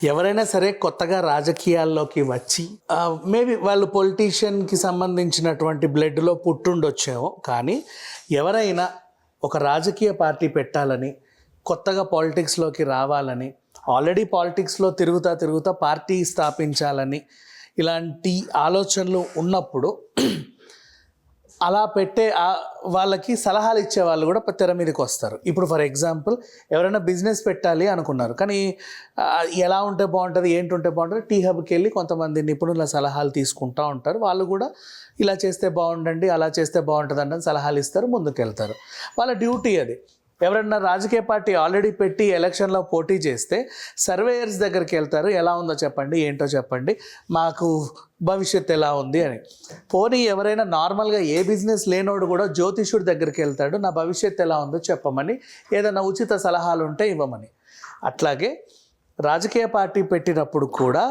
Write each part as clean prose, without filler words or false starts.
ఎవరైనా సరే కొత్తగా రాజకీయాల్లోకి వచ్చి మేబీ వాళ్ళు పొలిటీషియన్కి సంబంధించినటువంటి బ్లడ్లో పుట్టుండొచ్చేమో, కానీ ఎవరైనా ఒక రాజకీయ పార్టీ పెట్టాలని, కొత్తగా పాలిటిక్స్లోకి రావాలని, ఆల్రెడీ పాలిటిక్స్లో తిరుగుతా పార్టీ స్థాపించాలని ఇలాంటి ఆలోచనలు ఉన్నప్పుడు అలా పెట్టే వాళ్ళకి సలహాలు ఇచ్చే వాళ్ళు కూడా తెర మీదకి వస్తారు. ఇప్పుడు ఫర్ ఎగ్జాంపుల్ ఎవరైనా బిజినెస్ పెట్టాలి అనుకున్నారు, కానీ ఎలా ఉంటే బాగుంటుంది, ఏంటుంటే బాగుంటుంది, టీ హబ్కి వెళ్ళి కొంతమంది నిపుణుల సలహాలు తీసుకుంటూ ఉంటారు. వాళ్ళు కూడా ఇలా చేస్తే బాగుండండి, అలా చేస్తే బాగుంటుంది అంటే సలహాలు ఇస్తారు, ముందుకెళ్తారు. వాళ్ళ డ్యూటీ అది. ఎవరన్నా రాజకీయ పార్టీ ఆల్రెడీ పెట్టి ఎలక్షన్లో పోటీ చేస్తే సర్వేయర్స్ దగ్గరికి వెళ్తారు, ఎలా ఉందో చెప్పండి, ఏంటో చెప్పండి, మాకు భవిష్యత్తు ఎలా ఉంది అని. పోనీ ఎవరైనా నార్మల్గా ఏ బిజినెస్ లేనోడు కూడా జ్యోతిషుడి దగ్గరికి వెళ్తాడు, నా భవిష్యత్తు ఎలా ఉందో చెప్పమని, ఏదైనా ఉచిత సలహాలు ఉంటే ఇవ్వమని. అట్లాగే రాజకీయ పార్టీ పెట్టినప్పుడు కూడా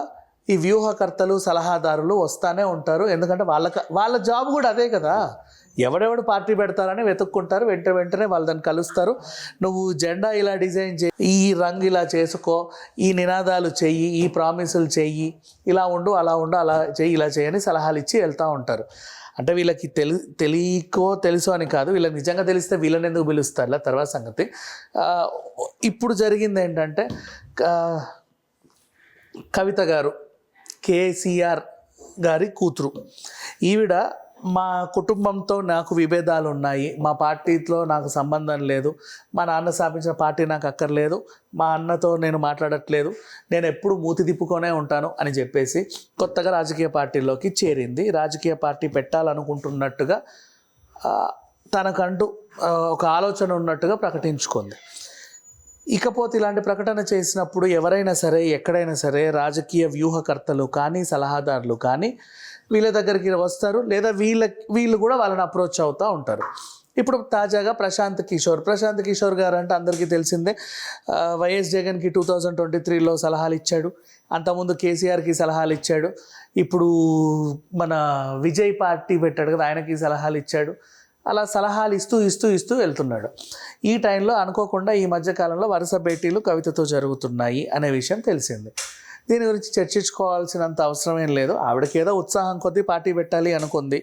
ఈ వ్యూహకర్తలు, సలహాదారులు వస్తూనే ఉంటారు. ఎందుకంటే వాళ్ళ జాబ్ కూడా అదే కదా. ఎవడెవడు పార్టీ పెడతారని వెతుక్కుంటారు, వెంటనే వాళ్ళు దాన్ని కలుస్తారు. నువ్వు జెండా ఇలా డిజైన్ చేయి, ఈ రంగు ఇలా చేసుకో, ఈ నినాదాలు చెయ్యి, ఈ ప్రామిసులు చెయ్యి, ఇలా ఉండు, అలా ఉండు, అలా చెయ్యి, ఇలా చేయని సలహాలు ఇచ్చి వెళ్తూ ఉంటారు. అంటే వీళ్ళకి తెలుసో అని కాదు, వీళ్ళకి నిజంగా తెలిస్తే వీళ్ళని ఎందుకు పిలుస్తారు తర్వాత సంగతి. ఇప్పుడు జరిగింది ఏంటంటే, కవిత గారు, కేసీఆర్ గారి కూతురు, ఈవిడ మా కుటుంబంతో నాకు విభేదాలు ఉన్నాయి, మా పార్టీతో నాకు సంబంధం లేదు, మా నాన్న స్థాపించిన పార్టీ నాకు అక్కర్లేదు, మా అన్నతో నేను మాట్లాడట్లేదు, నేను ఎప్పుడు మూతి తిప్పుకొనే ఉంటాను అని చెప్పేసి కొత్తగా రాజకీయ పార్టీలోకి చేరింది. రాజకీయ పార్టీ పెట్టాలనుకుంటున్నట్టుగా తనకంటూ ఒక ఆలోచన ఉన్నట్టుగా ప్రకటించుకుంది. ఇకపోతే ఇలాంటి ప్రకటన చేసినప్పుడు ఎవరైనా సరే, ఎక్కడైనా సరే రాజకీయ వ్యూహకర్తలు కానీ, సలహాదారులు కానీ వీళ్ళ దగ్గరికి వస్తారు, లేదా వీళ్ళు కూడా వాళ్ళని అప్రోచ్ అవుతూ ఉంటారు. ఇప్పుడు తాజాగా ప్రశాంత్ కిషోర్ గారు అంటే అందరికీ తెలిసిందే. వైఎస్ జగన్కి 2023లో సలహాలు ఇచ్చాడు, అంతకుముందు కేసీఆర్కి సలహాలు ఇచ్చాడు, ఇప్పుడు మన విజయ్ పార్టీ పెట్టాడు కదా, ఆయనకి సలహాలు ఇచ్చాడు. అలా సలహాలు ఇస్తూ వెళ్తున్నాడు. ఈ టైంలో అనుకోకుండా ఈ మధ్యకాలంలో వరుస భేటీలు కవితతో జరుగుతున్నాయి అనే విషయం తెలిసింది. దీని గురించి చర్చించుకోవాల్సినంత అవసరం ఏం లేదు. ఆవిడకి ఏదో ఉత్సాహం కొద్దీ పార్టీ పెట్టాలి అనుకుంది,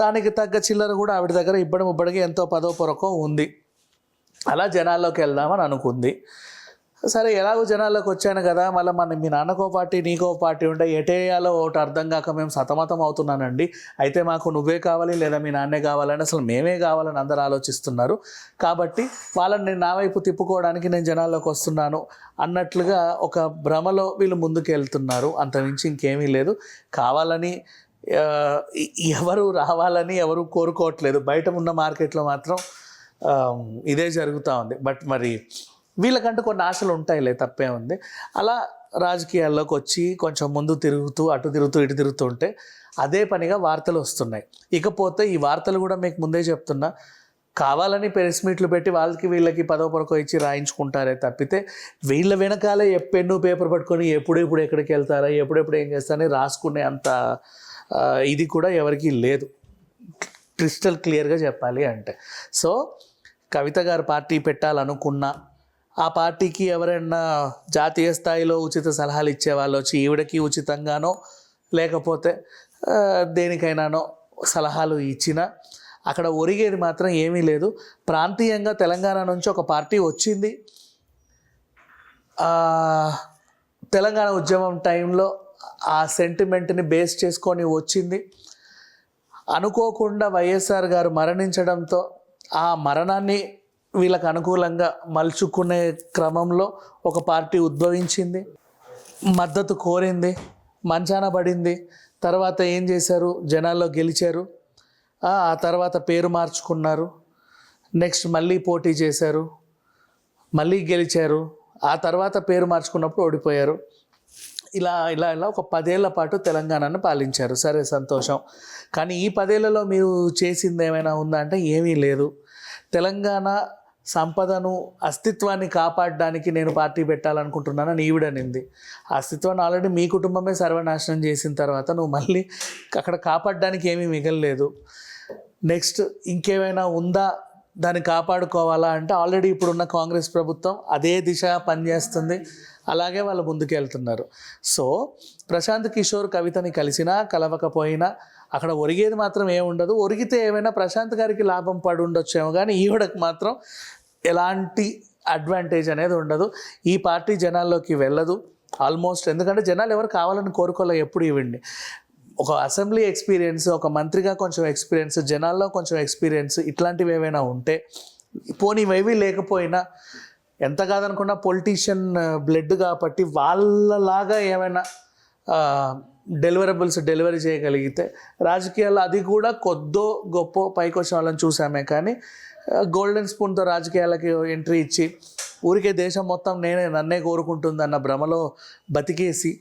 దానికి తగ్గ చిల్లర కూడా ఆవిడ దగ్గర ఇబ్బడికి ఎంతో పదో పొరకో ఉంది. అలా జనాల్లోకి వెళ్దామని అనుకుంది. సరే, ఎలాగో జనాల్లోకి వచ్చాను కదా, మళ్ళీ మీ నాన్నకో పార్టీ, నీకో పార్టీ ఉంటే ఎటేయాలో ఒకటి అర్థం కాక మేము సతమతం అవుతున్నానండి. అయితే మాకు నువ్వే కావాలి లేదా మీ నాన్నే కావాలని, అసలు మేమే కావాలని అందరూ ఆలోచిస్తున్నారు. కాబట్టి వాళ్ళని నేను నా వైపు తిప్పుకోవడానికి నేను జనాల్లోకి వస్తున్నాను అన్నట్లుగా ఒక భ్రమలో వీళ్ళు ముందుకు వెళ్తున్నారు. అంతమించి ఇంకేమీ లేదు. కావాలని ఎవరు రావాలని ఎవరు కోరుకోవట్లేదు. బయట ఉన్న మార్కెట్లో మాత్రం ఇదే జరుగుతూ ఉంది. బట్ మరి వీళ్ళకంటూ కొన్ని ఆశలు ఉంటాయిలే, తప్పే ఉంది. అలా రాజకీయాల్లోకి వచ్చి కొంచెం ముందు తిరుగుతూ, అటు తిరుగుతూ, ఇటు తిరుగుతూ ఉంటే అదే పనిగా వార్తలు వస్తున్నాయి. ఇకపోతే ఈ వార్తలు కూడా మీకు ముందే చెప్తున్నా, కావాలని ప్రెస్ మీట్లు పెట్టి వీళ్ళకి పదో పొరకో ఇచ్చి రాయించుకుంటారే తప్పితే వీళ్ళ వెనకాలే పెన్ను పేపర్ పట్టుకొని ఎప్పుడెప్పుడు ఎక్కడికి వెళ్తారా, ఎప్పుడెప్పుడు ఏం చేస్తారని రాసుకునే అంత ఇది కూడా ఎవరికీ లేదు, క్రిస్టల్ క్లియర్గా చెప్పాలి అంటే. సో కవిత గారు పార్టీ పెట్టాలనుకున్నా, ఆ పార్టీకి ఎవరైనా జాతీయ స్థాయిలో ఉచిత సలహాలు ఇచ్చే వాళ్ళు వచ్చి ఈవిడకి ఉచితంగానో లేకపోతే దేనికైనానో సలహాలు ఇచ్చినా అక్కడ ఒరిగేది మాత్రం ఏమీ లేదు. ప్రాంతీయంగా తెలంగాణ నుంచి ఒక పార్టీ వచ్చింది. తెలంగాణ ఉద్యమం టైంలో ఆ సెంటిమెంట్ని బేస్ చేసుకొని వచ్చింది. అనుకోకుండా వైఎస్ఆర్ గారు మరణించడంతో ఆ మరణాన్ని వీళ్ళకు అనుకూలంగా మలుచుకునే క్రమంలో ఒక పార్టీ ఉద్భవించింది, మద్దతు కోరింది, మంచాన పడింది. తర్వాత ఏం చేశారు, జనాల్లో గెలిచారు. ఆ తర్వాత పేరు మార్చుకున్నారు, నెక్స్ట్ మళ్ళీ పోటీ చేశారు, మళ్ళీ గెలిచారు, ఆ తర్వాత పేరు మార్చుకున్నప్పుడు ఓడిపోయారు. ఇలా ఒక 10 ఏళ్ల పాటు తెలంగాణను పాలించారు. సరే, సంతోషం. కానీ ఈ 10 ఏళ్లలో మీరు చేసింది ఏమైనా ఉందా అంటే ఏమీ లేదు. తెలంగాణ సంపదను, అస్తిత్వాన్ని కాపాడడానికి నేను పార్టీ పెట్టాలనుకుంటున్నానని ఈవిడనింది. ఆ అస్తిత్వాన్ని ఆల్రెడీ మీ కుటుంబమే సర్వనాశనం చేసిన తర్వాత నువ్వు మళ్ళీ అక్కడ కాపాడడానికి ఏమీ మిగలలేదు. నెక్స్ట్ ఇంకేమైనా ఉందా దాన్ని కాపాడుకోవాలా అంటే ఆల్రెడీ ఇప్పుడున్న కాంగ్రెస్ ప్రభుత్వం అదే దిశ పనిచేస్తుంది, అలాగే వాళ్ళు ముందుకెళ్తున్నారు. సో ప్రశాంత్ కిషోర్ కవితని కలిసినా కలవకపోయినా అక్కడ ఒరిగేది మాత్రం ఏముండదు. ఒరిగితే ఏమైనా ప్రశాంత్ గారికి లాభం పడి ఉండొచ్చేమో, కానీ ఈవిడకి మాత్రం ఎలాంటి అడ్వాంటేజ్ అనేది ఉండదు. ఈ పార్టీ జనాల్లోకి వెళ్ళదు ఆల్మోస్ట్, ఎందుకంటే జనాలు ఎవరు కావాలని కోరుకోలే ఎప్పుడు ఇవ్వండి. ఒక అసెంబ్లీ ఎక్స్పీరియన్స్, ఒక మంత్రిగా కొంచెం ఎక్స్పీరియన్స్, జనాల్లో కొంచెం ఎక్స్పీరియన్స్, ఇట్లాంటివి ఏమైనా ఉంటే పోనీ ఇవేవి లేకపోయినా ఎంత కాదనుకున్నా పొలిటీషియన్ బ్లడ్ కాబట్టి వాళ్ళలాగా ఏమైనా డెలివరబుల్స్ డెలివరీ చేయగలిగితే రాజకీయాల్లో అది కూడా కొద్దో గొప్ప పైకి వచ్చిన వాళ్ళని చూసామే. కానీ గోల్డెన్ స్పూన్తో రాజకీయాలకి ఎంట్రీ ఇచ్చి ఊరికే దేశం మొత్తం నన్నే కోరుకుంటుంది అన్న భ్రమలో బతికేసి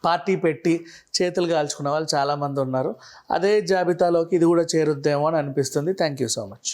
పార్టీ పెట్టి చేతులు కాల్చుకున్న వాళ్ళు చాలామంది ఉన్నారు. అదే జాబితాలోకి ఇది కూడా చేరుద్దేమో అని అనిపిస్తుంది. Thank you so much.